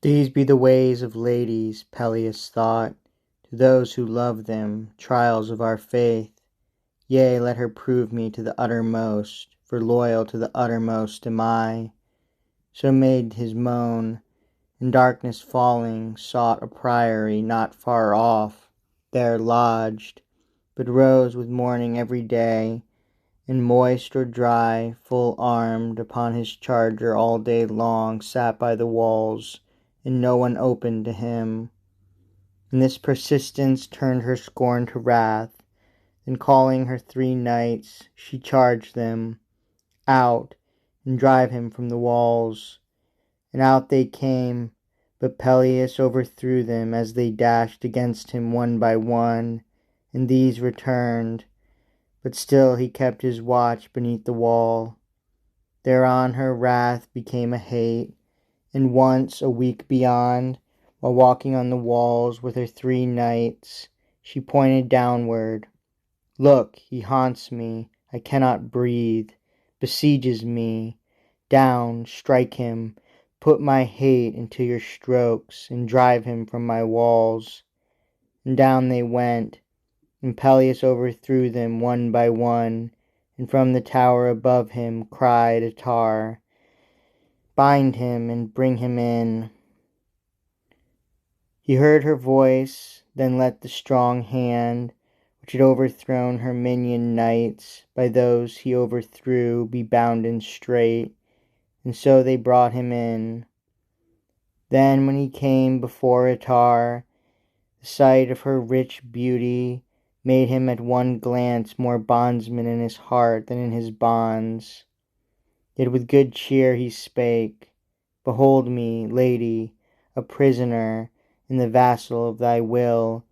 These be the ways of ladies, Pelleas thought, to those who love them, trials of our faith. Yea, let her prove me to the uttermost, for loyal to the uttermost am I. So made his moan, and darkness falling sought a priory not far off, there lodged, but rose with morning every day, and moist or dry, full armed, upon his charger all day long sat by the walls, and no one opened to him. And this persistence turned her scorn to wrath, then calling her 3 knights, she charged them out, and drive him from the walls. And out they came, but Pelleas overthrew them as they dashed against him one by one, and these returned, but still he kept his watch beneath the wall. Thereon her wrath became a hate, and once, a week beyond, while walking on the walls with her 3 knights, she pointed downward. Look, he haunts me, I cannot breathe, besieges me. Down, strike him, put my hate into your strokes, and drive him from my walls. And down they went, and Pelleas overthrew them one by one, and from the tower above him cried Ettarre, bind him and bring him in. He heard her voice, then let the strong hand, which had overthrown her minion knights, by those he overthrew be bounden straight, and so they brought him in. Then when he came before Ettarre, the sight of her rich beauty made him at one glance more bondsman in his heart than in his bonds. Yet with good cheer he spake, Behold me, lady, a prisoner, and the vassal of thy will,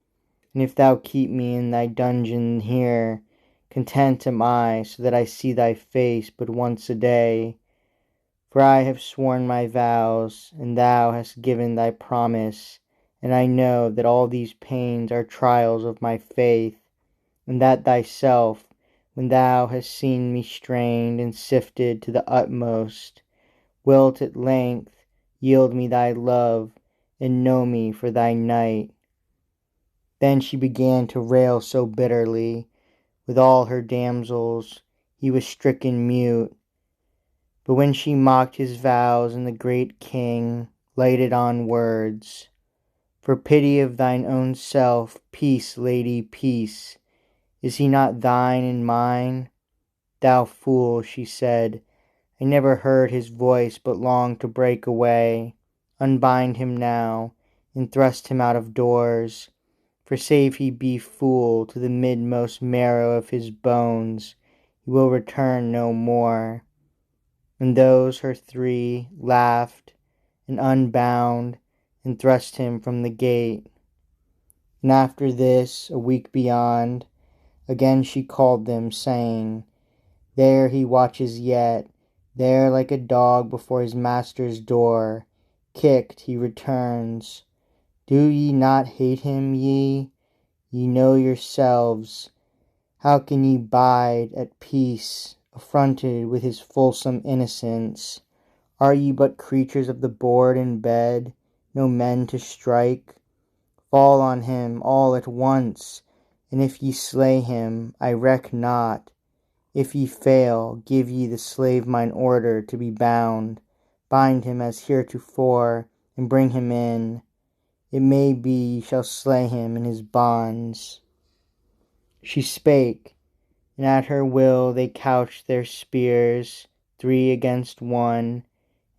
and if thou keep me in thy dungeon here, content am I, so that I see thy face but once a day. For I have sworn my vows, and thou hast given thy promise, and I know that all these pains are trials of my faith, and that thyself, when thou hast seen me strained and sifted to the utmost, wilt at length yield me thy love, and know me for thy knight. Then she began to rail so bitterly, with all her damsels, he was stricken mute. But when she mocked his vows, and the great king lighted on words, For pity of thine own self, peace, lady, peace. Is he not thine and mine? Thou fool, she said, I never heard his voice, but longed to break away. Unbind him now, and thrust him out of doors. For save he be fool to the midmost marrow of his bones, he will return no more. And those her 3 laughed, and unbound, and thrust him from the gate. And after this, a week beyond, again she called them, saying, There he watches yet, there like a dog before his master's door. Kicked he returns. Do ye not hate him, ye? Ye know yourselves. How can ye bide at peace, affronted with his fulsome innocence? Are ye but creatures of the board and bed, no men to strike? Fall on him all at once, and if ye slay him, I reck not. If ye fail, give ye the slave mine order to be bound. Bind him as heretofore, and bring him in. It may be ye shall slay him in his bonds. She spake, and at her will they couched their spears, 3 against 1,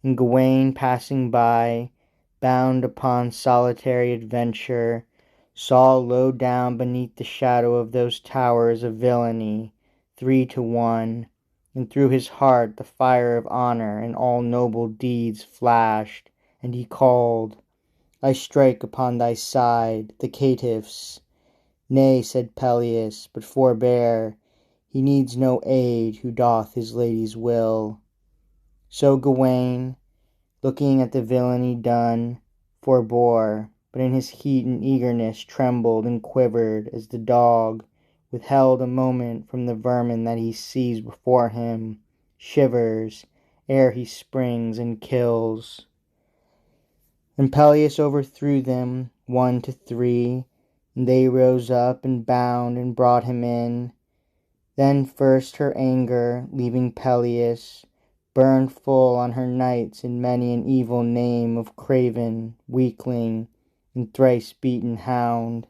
and Gawain passing by, bound upon solitary adventure, saw low down beneath the shadow of those towers of villainy, 3 to 1, and through his heart the fire of honor and all noble deeds flashed, and he called, I strike upon thy side, the caitiffs. Nay, said Pelleas, but forbear, he needs no aid who doth his lady's will. So Gawain, looking at the villainy done, forbore, but in his heat and eagerness trembled and quivered as the dog, withheld a moment from the vermin that he sees before him, shivers ere he springs and kills. And Pelleas overthrew them 1 to 3, and they rose up and bound and brought him in. Then first her anger, leaving Pelleas, burned full on her knights in many an evil name of craven, weakling, and thrice beaten hound.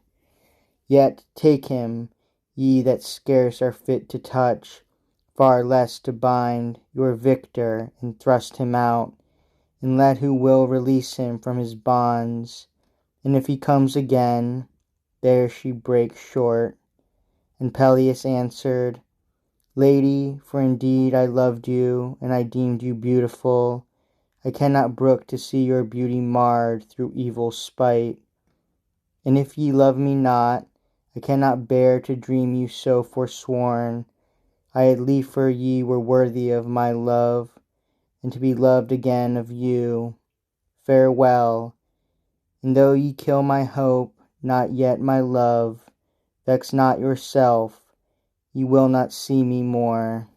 Yet take him, ye that scarce are fit to touch, far less to bind, your victor, and thrust him out, and let who will release him from his bonds. And if he comes again, there she breaks short. And Pelleas answered, Lady, for indeed I loved you, and I deemed you beautiful. I cannot brook to see your beauty marred through evil spite. And if ye love me not, I cannot bear to dream you so forsworn. I had liefer ye were worthy of my love, and to be loved again of you. Farewell, and though ye kill my hope, not yet my love. Vex not yourself, ye will not see me more.